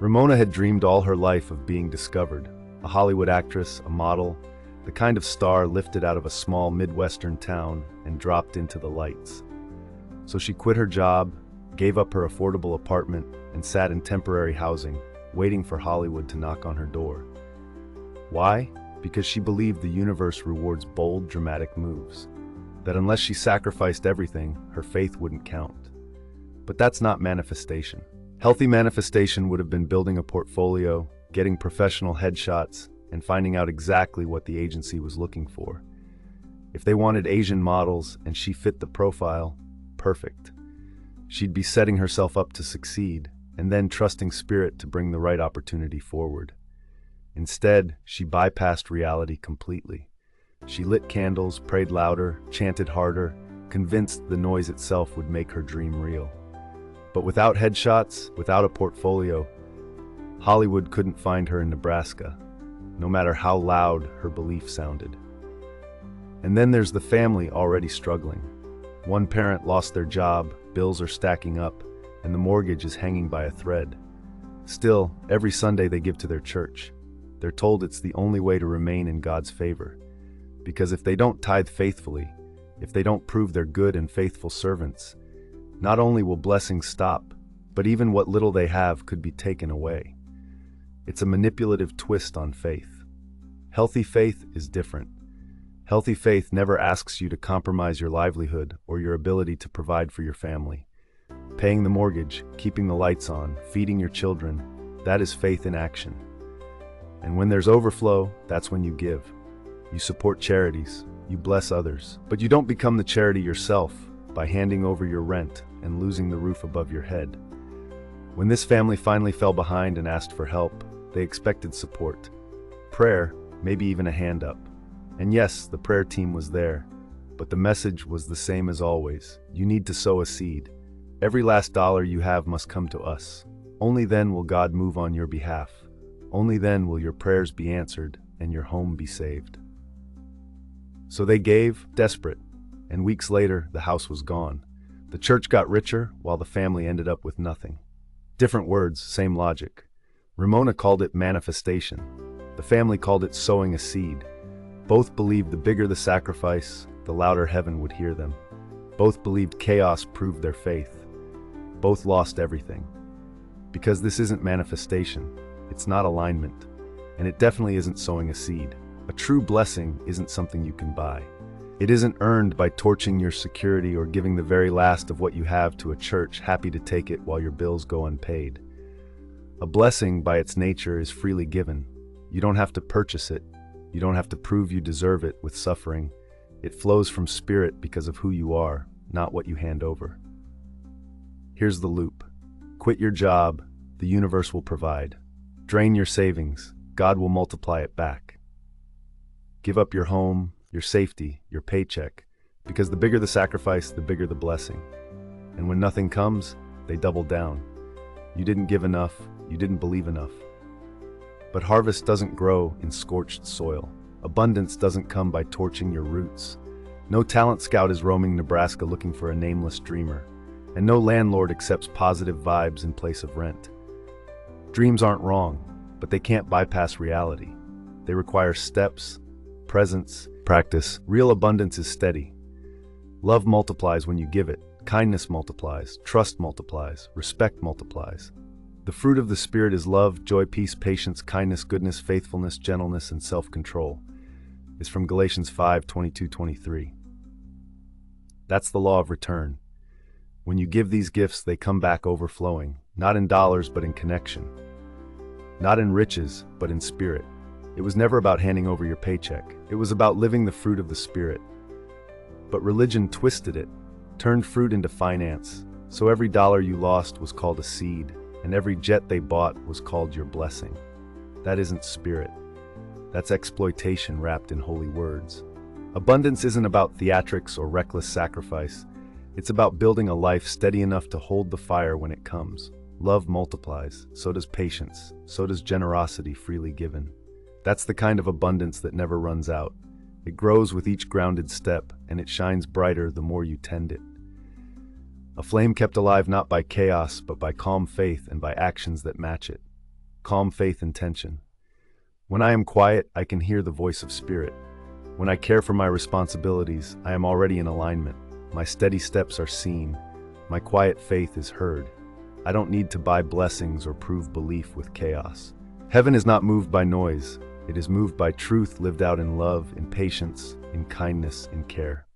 Ramona had dreamed all her life of being discovered, a Hollywood actress, a model, the kind of star lifted out of a small Midwestern town and dropped into the lights. So she quit her job, gave up her affordable apartment, and sat in temporary housing, waiting for Hollywood to knock on her door. Why? Because she believed the universe rewards bold, dramatic moves. That unless she sacrificed everything, her faith wouldn't count. But that's not manifestation. Healthy manifestation would have been building a portfolio, getting professional headshots, and finding out exactly what the agency was looking for. If they wanted Asian models and she fit the profile, perfect. She'd be setting herself up to succeed, and then trusting spirit to bring the right opportunity forward. Instead, she bypassed reality completely. She lit candles, prayed louder, chanted harder, convinced the noise itself would make her dream real. But without headshots, without a portfolio, Hollywood couldn't find her in Nebraska, no matter how loud her belief sounded. And then there's the family already struggling. One parent lost their job, bills are stacking up, and the mortgage is hanging by a thread. Still, every Sunday they give to their church. They're told it's the only way to remain in God's favor. Because if they don't tithe faithfully, if they don't prove they're good and faithful servants, not only will blessings stop, but even what little they have could be taken away. It's a manipulative twist on faith. Healthy faith is different. Healthy faith never asks you to compromise your livelihood or your ability to provide for your family. Paying the mortgage, keeping the lights on, feeding your children, that is faith in action. And when there's overflow, that's when you give. You support charities, you bless others, but you don't become the charity yourself by handing over your rent and losing the roof above your head. When this family finally fell behind and asked for help, they expected support, prayer, maybe even a hand up. And yes, the prayer team was there, but the message was the same as always. You need to sow a seed. Every last dollar you have must come to us. Only then will God move on your behalf. Only then will your prayers be answered and your home be saved. So they gave, desperate, and weeks later, the house was gone. The church got richer, while the family ended up with nothing. Different words, same logic. Ramona called it manifestation. The family called it sowing a seed. Both believed the bigger the sacrifice, the louder heaven would hear them. Both believed chaos proved their faith. Both lost everything. Because this isn't manifestation, it's not alignment, and it definitely isn't sowing a seed. A true blessing isn't something you can buy. It isn't earned by torching your security or giving the very last of what you have to a church happy to take it while your bills go unpaid. A blessing, by its nature, is freely given. You don't have to purchase it. You don't have to prove you deserve it with suffering. It flows from spirit because of who you are, not what you hand over. Here's the loop. Quit your job, the universe will provide. Drain your savings, God will multiply it back. Give up your home, your safety, your paycheck, because the bigger the sacrifice, the bigger the blessing. And when nothing comes, they double down. You didn't give enough, you didn't believe enough. But harvest doesn't grow in scorched soil. Abundance doesn't come by torching your roots. No talent scout is roaming Nebraska looking for a nameless dreamer. And no landlord accepts positive vibes in place of rent. Dreams aren't wrong, but they can't bypass reality. They require steps, presence, practice. Real abundance is steady. Love multiplies when you give it. Kindness multiplies. Trust multiplies. Respect multiplies. The fruit of the Spirit is love, joy, peace, patience, kindness, goodness, faithfulness, gentleness, and self-control. It's from Galatians 5:22-23. That's the law of return. When you give these gifts, they come back overflowing, not in dollars, but in connection. Not in riches, but in spirit. It was never about handing over your paycheck. It was about living the fruit of the Spirit. But religion twisted it, turned fruit into finance, so every dollar you lost was called a seed, and every jet they bought was called your blessing. That isn't spirit. That's exploitation wrapped in holy words. Abundance isn't about theatrics or reckless sacrifice. It's about building a life steady enough to hold the fire when it comes. Love multiplies, so does patience, so does generosity freely given. That's the kind of abundance that never runs out. It grows with each grounded step, and it shines brighter the more you tend it. A flame kept alive not by chaos, but by calm faith and by actions that match it. calm faith and tension. When I am quiet, I can hear the voice of spirit. When I care for my responsibilities, I am already in alignment. My steady steps are seen. My quiet faith is heard. I don't need to buy blessings or prove belief with chaos. Heaven is not moved by noise. It is moved by truth lived out in love, in patience, in kindness, in care.